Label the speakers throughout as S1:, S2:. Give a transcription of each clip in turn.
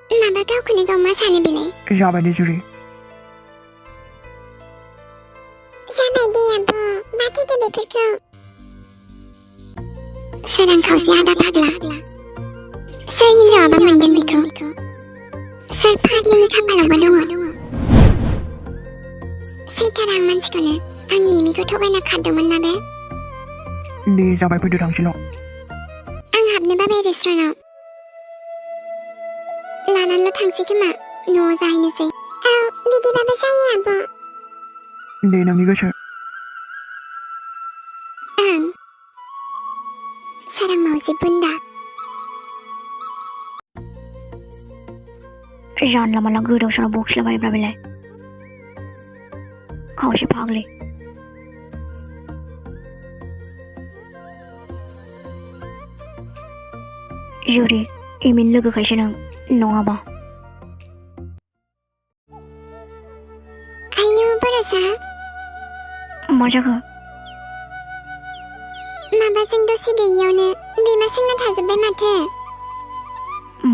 S1: माबा गावखौनो गाव मा सानो बेलाय?
S2: जाबाय दे जुरि।
S1: जाबाय दे आब', माथो बेफोरखौ? सोरां खावसे आदा फाग्ला। सोर हिनजावाबा मोनगोन बेखौ? सोर फाग्लिनि खाफालावबा दङ? सैथारा आं मानसिखौनो आंनि एमिखौ थगायना खारदोंमोन ना बे?
S2: दे जाबाय फैदो थांसैल'।
S1: आं हाबनो बाबाय रेस्टुरेन्टाव। लानानैल' थांसै खोमा, न'आव जाहैनोसै। औ बिदिबाबो जायो आब'।
S2: दे नोंनि गोसो।
S1: ओं। सोरां मावजि बुन्दा।
S3: जानला मानला गोदाव सोराव बखिलाबायोब्रा बेलाय। खावसे फाग्लि। जुरि, एमिन लोगोखायसो नों, नङाबा।
S1: आयौ बर'सा।
S3: मा जाखो?
S1: माबाजों दसे गैयियावनो बिमा सोंना थाजोब्बाय माथो।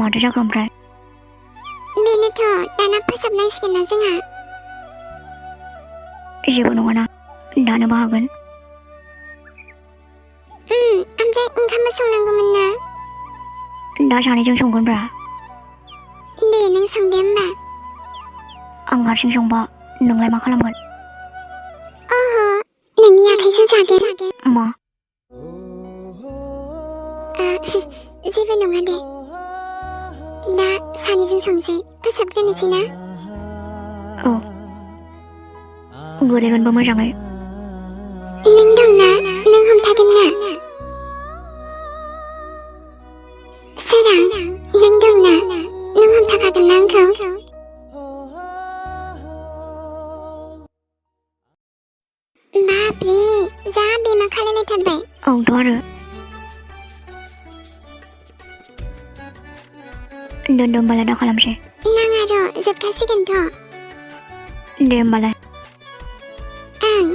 S3: माथो जाखो ओमफ्राय?
S1: बेनोथ' दाना फोसाबनांसिगोन ना जोंहा।
S3: जेबो नङाना, दानोबो हागोन।
S1: ओमफ्राय ओंखामबो संनांगौमोन ना?
S3: दा सानैजों संगोनब्रा।
S1: दे नों संदे होमबा।
S3: आं हारसिं संबा नोंलाय मा खालामगोन?
S1: अह, नोंनि आखाइजों जागोन।
S3: मा?
S1: जेबो नङा दे। दा सानैजों संसै, फोसाबग्रोनोसै ना?
S3: औ। गोदैगोनबो मोजाङै।
S1: नों दंना, नों हमथागोन ना? सोरां, नों दंना, नों हमथाखागोन ना आंखौ? बाबरे, जा बेमा खालायलायथारबाय।
S3: औथ' आरो। दोनदो होमबालाय दा खालामसै।
S1: नाङा र', जोबखासिगोनथ'।
S3: दे होमबालाय।
S1: ओं।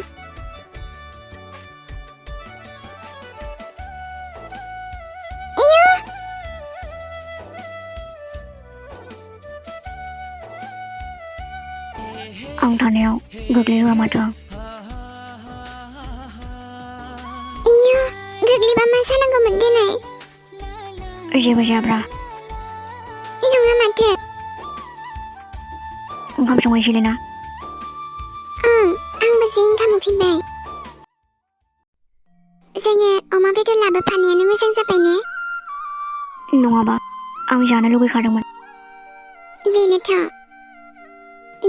S3: आं थानायाव गोग्लैहोआ माथो।
S1: इयो, गोग्लैबा मा जानांगौमोन देलाय?
S3: जेबो जायाब्रा।
S1: नङा माथो।
S3: ओंखाम संहैसैलै ना?
S1: आंबो जि ओंखाम उखैबाय। जोङो अमा बेदर लाबोफानायानो मोजां जाबाय ने?
S3: नङाबा आं जानो लुगैखादोंमोन।
S1: बेनोथ'।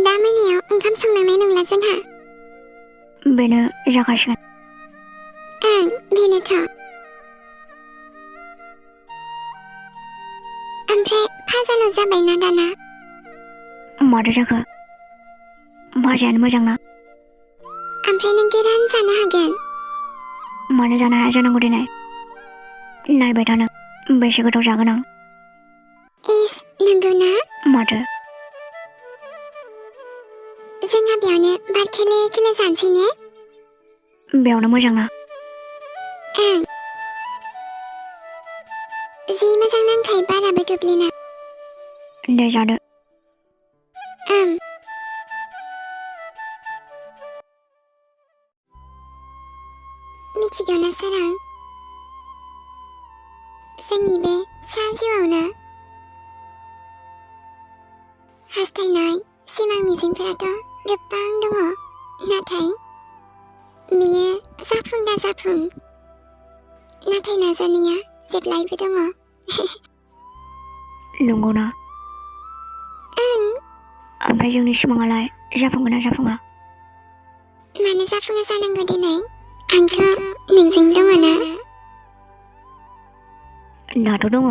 S1: दा मोनायाव ओंखाम संनांनाय नंला जोंहा।
S3: बेनो जाखासिगोन।
S1: ओं, बेनोथ'। ओमफ्राय फाजाल' जाबायना दाना?
S3: माथो जाखो? भाजायानो मोजां ना।
S1: ओमफ्राय नों गोरान जानो हागोन।
S3: मानो जानो हाया जानांगौ देनाय? नायबाय था नों, बेसे गोथाव जागोन आं।
S1: इस, नंगौना?
S3: माथो?
S1: जोंहा बेयावनो बार खोलो खोलो जानोसै ने?
S3: बेयावनो मोजां ना?
S1: ओं। जि मोजां नांखायो बाराबो दुब्लिना।
S3: दे जादो।
S1: ओं। मिथिगौना सोरां? जोंनि बे सा जिउआवनो हास्थायनाय, सिमां मिजिंफोराथ' गोबां दङ। नाथाय बेयो जाफुं दा जाफुं। नाथाय नाजानाया जेब्लायबो दङ।
S3: नंगौना?
S1: ओं।
S3: ओमफ्राय जोंनि सिमाङालाय जाफुंगोन ना जाफुङा?
S1: मानो जाफुङा जानांगौ देनाय? आंथ' नोंजों दङना?
S3: दाथ' दङ।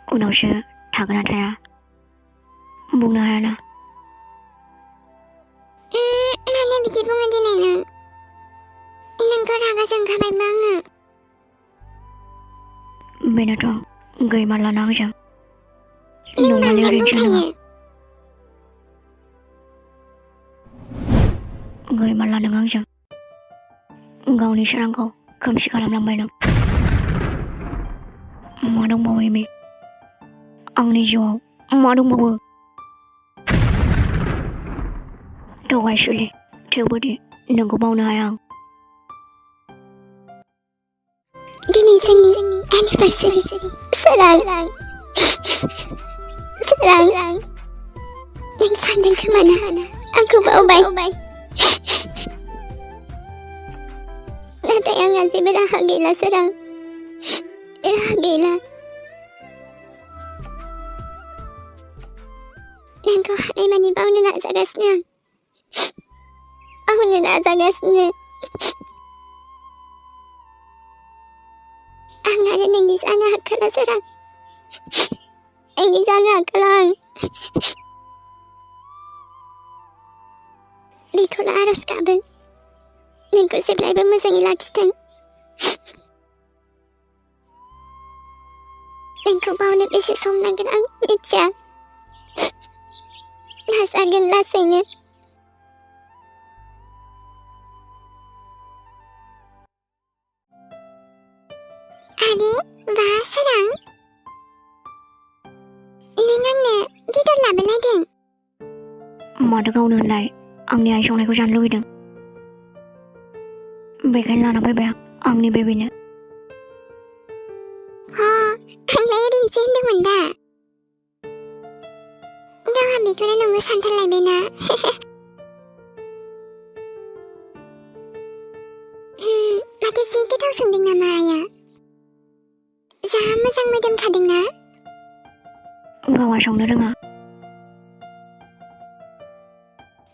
S3: उनावसो थागोन ना थाया बुंनो हायाना।
S1: मानो बिदि बुङो देनाय नों? नोंखौ रागा जोंखाबायबो आङो।
S3: बेनोथ' गैमारलाना आंजों।
S1: नों
S3: नङालै
S1: बांद्राय
S3: ओरैनोसो नङा।
S1: बुंखायो।
S3: गैमारला नों आंजों। गावनि सोरांखौ खोमसि खालामलांबाय नों। मा दंबावो एमि? आंनि जिउआव मा दंबावो थगायसुलि थेवबोदि नोंखौ बावनो हाया आं
S1: दिनै जोंनि एनिभार्सारि सोरां नों सानदों खोमाना आंखौ बावबाय नाथाय आंहा जेबो राहा गैला सोरां राहा गैला नोंखौ हानायमानि बावनो नाजागासिनो बावनो नाजागासिनो आं आरो नोंनि जानो हाखाला सोरां नोंनि जानो हाखाला आं बेखौनो आरज गाबो नोंखौ जेब्लायबो मोजाङै लाखिथों नोंखौ बावनो बेसे सम नांगोन आं मिथिया नाजागोन लासैनो आरे बा सोरां नों आंनो बेदर लाबोलायदों
S3: माथो गावनो होनलाय आंनि आइ संनायखौ जानो लुगैदों बेखायनो लाना फैबाय आंनि बेबिनो
S1: आंलाय ओरैनोसो होनदोंमोन दा गावहा बेखौनो नोंबो सानथारलायबायना माथो जि गोथाव संदों नामा आइया जा मोजां मोदोमखादोंना
S3: गावहा संनो रोङा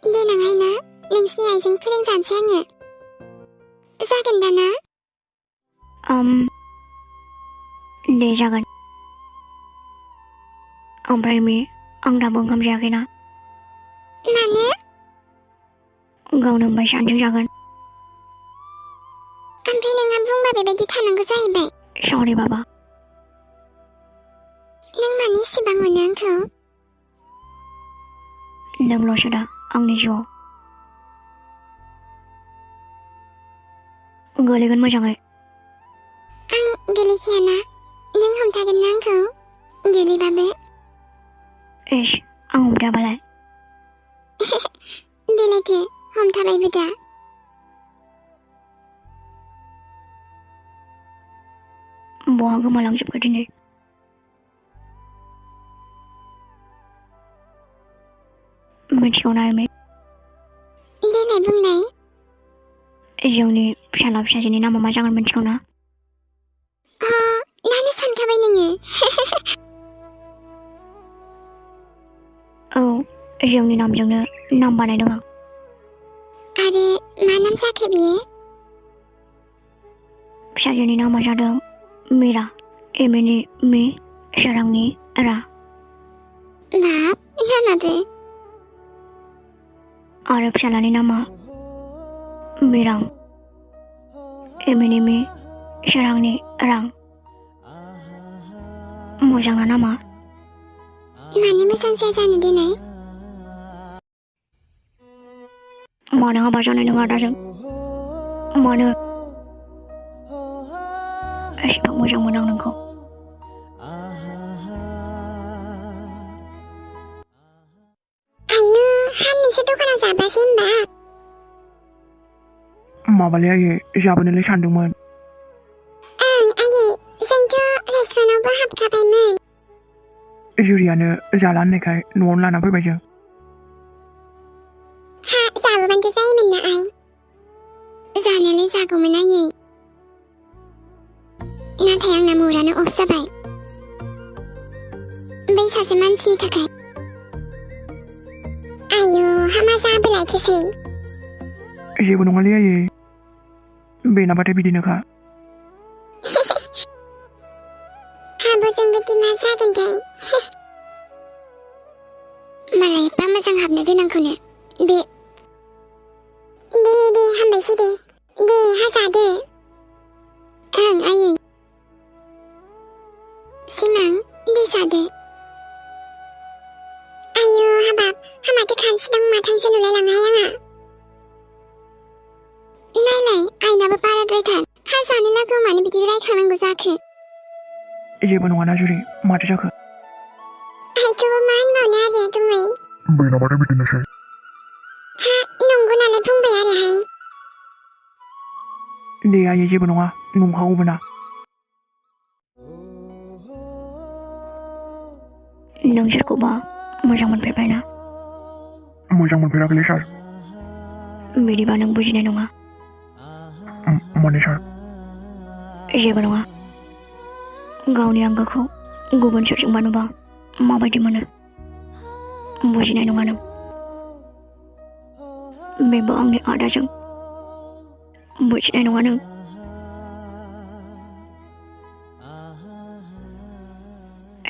S1: देनांहाय ना नोंसिनि आइजों फोरोंजानोसै आङो जागोन दा ना
S3: दे जागोन ओमफ्राय मे आं दाबो ओंखाम जायाखैना
S1: मानो
S3: गावनो होनबाय सानजों जागोन
S1: ओमफ्राय नोंहा बुंबा बेबायदि थानांगौ जाहैबाय
S3: सरि बाबा
S1: नों मानो इसेबां अनो आंखौ
S3: नोंल'सो दा आंनि जिउआव गोलैगोन मोजाङै
S1: आं गोलैखायाना नों हमथागोन ना आंखौ गोलैबाबो
S3: इस आं हमथाबालाय
S1: बेलायथो हमथाबायबो दा
S3: बहा गोमालांजोबखो दिनै मिथिगौ ना एमि
S1: देलाय बुंलाय
S3: जोंनि फिसाला फिसाजोनि नामा मा जागोन मिथिगौ ना
S1: नानो सानखाबाय नोङो
S3: औ जोंनि नामजोंनो नाम बानायदों आं
S1: आरो मा नाम जाखो बियो
S3: फिसाजोनि नामा जादों मीरा एमिनि मी सोरांनि रा
S1: बाब नामाबो
S3: आरो फिसालानि नामा मिरां एमिनि मी सोरांनि रां मोजां ना नामा
S1: मानो मोजां जाया जानो देनाय
S3: मानो हाबा जानाय नङा आदाजों मानो एसेबां मोजां मोनो आं नोंखौ
S1: आयु हाननोसो दखानाव जाबासै होनबा
S2: माबालै आयै जाबोनोलाय सानदोंमोन
S1: ओं आयै जोंथ' रेस्टुरेन्टावबो हाबखाबायमोन
S2: जुरियानो जाला होननायखाय न'आवनो लाना फैबाय जों
S1: हा जाबोबानोथ' जायोमोन ना आइ जानायालाय जागौमोन आयै नाथाय आंना मुरानो अफ जाबाय बै सासे मानसिनि थाखाय आयु हामा जाबोलायखोसै
S2: जेबो नङालै आयै बेनाबाथाय बिदिनोखा
S1: हाबोजों बिदि मा जागोनथाय मालाय एफा मोजां हाबनो गोनांखौनो दे हामबायसै दे हाजादो ओं आयै सिमां दे जादो आयु हाबाब हामाथो खानसि दं माथांसो नुलायलाङाहाय आंहा नायलाय आइनाबो बाराद्रायथार हा जानो लागौ मानो बिदि रायखांनांगौ जाखो
S2: जेबो नङाना जुरि माथो जाखो
S1: हायखौबो मा होनबावनो आरो गुमै
S2: बेनामाथो बिदिनोसै
S1: हा नंगौ नालाय बुंबाय आरोहाय
S2: दे आयै जेबो नङा नंखागौबो ना
S3: नों सोरखौबा मोजां मोनफेरबायना
S2: मोजां मोनफेराखैलै सार
S3: बिदिबा नों बुजिनाय नङा
S2: माने सार
S3: जेबो नङा गावनि आंगोखौ गुबुन सोरजोंबा नुबा माबायदि मोनो बुजिनाय नङा नों बेबो आंनि आदाजों बुजिनाय नङा नों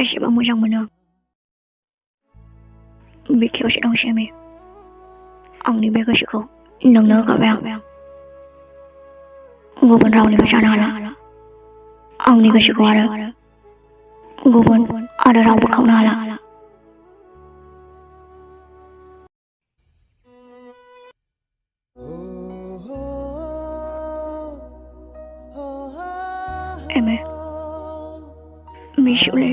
S3: एसेबां मोजां मोनो बिखायावसो दं सेमि आंनि बे गोसोखौ नोंनो होखाबाय आं गुबुन रावनिबो जानो हाला आंनि गोसोखौ आरो गुबुन आरो रावबो खावनो हाला एमे मिशुले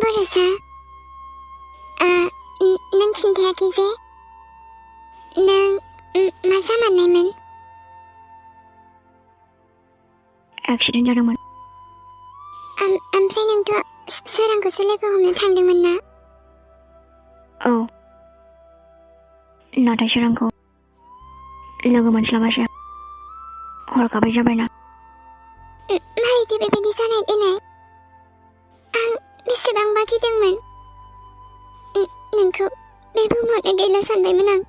S1: बर'सा नों खिन्थायाखै जे नों मा जामारनायमोन
S3: एक्सिडेन्ट जादोंमोन
S1: ओमफ्राय नोंथ' सोरांखौसो लोगो हमनो थांदोंमोन ना
S3: औ नाथाय सोरांखौ लोगो मोनस्लाबासै हरखाबै जाबायना
S1: मारैथो बेबायदि जानाय देनाय आं बेसेबांबा गिदोंमोन नोंखौ बे बुहुमावनो गैला सानबायमोन आं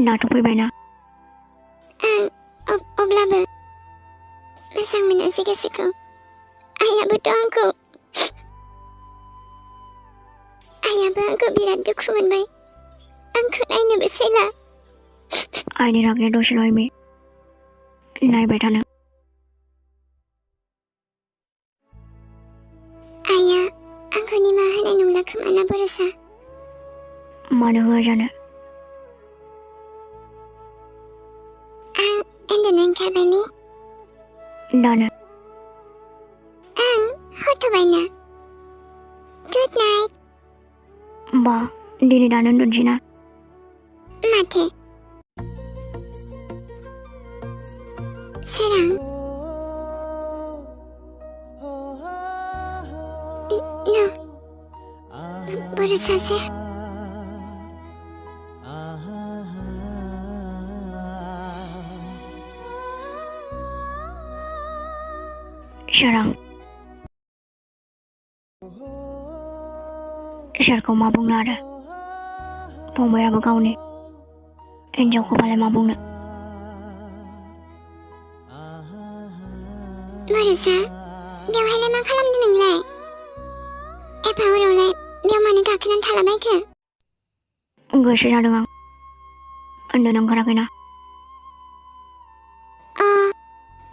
S3: दाथ' फैबायना
S1: अब्लाबो मोजां मोनासै गोसोखौ आइयाबो आंखौ बिराद दुखु मोनबाय आंखौ नायनोबो सायला
S3: आइनि रागाया दसेल' एमि नायबाय थानो
S1: आइया आंखौ निमाहा होनाय नंला खोमा ना बर'सा
S3: मानो होआ जानो
S1: आं उन्दुनो ओंखारबायलै
S3: दानो
S1: आं हरथ'बायना गुड नाइट
S3: बा दिनै दानो उन्दुनोसै ना
S1: माथो सोरां बर'सासो
S3: सोरां सोरखौ मा बुंनो आरो फंबायाबो गावनि हिन्जावखौबालाय मा बुंनो
S1: बर'सा बेवहायलाय मा खालामदों नोंलाय एफा हरावलाय बेयाव मानो गाखोनानै थालाबायखो
S3: गोसो जादों आं उन्दुनो ओंखाराखैना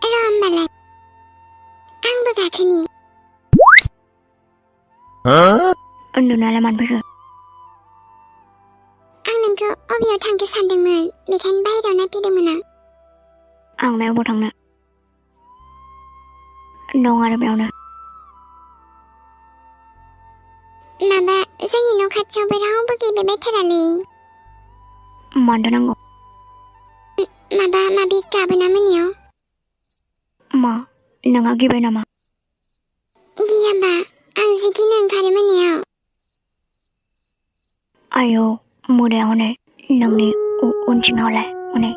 S1: र' होमबालाय आंबो गाखोनि
S3: उन्दुनायालाय मानो फैखो
S1: आं नोंखौ अबेयाव थांखो सानदोंमोन बेखायनो बाहेरायाव नायफैदोंमोन
S3: आं दा अबाव थांनो दं आरो बेयावनो
S1: माबा जोंनि न' खाथियावबो रावबो गैबायबायथारालै
S3: मानोथो नांगौ
S1: माबा माबि गाबोना मोनायाव
S3: मा नोंहा गिबाय नामा
S1: गियाबा आं जि गिनो ओंखारो मोनायाव
S3: आयौ मोदाया हनै नोंनि उनथिं हरलाय हनै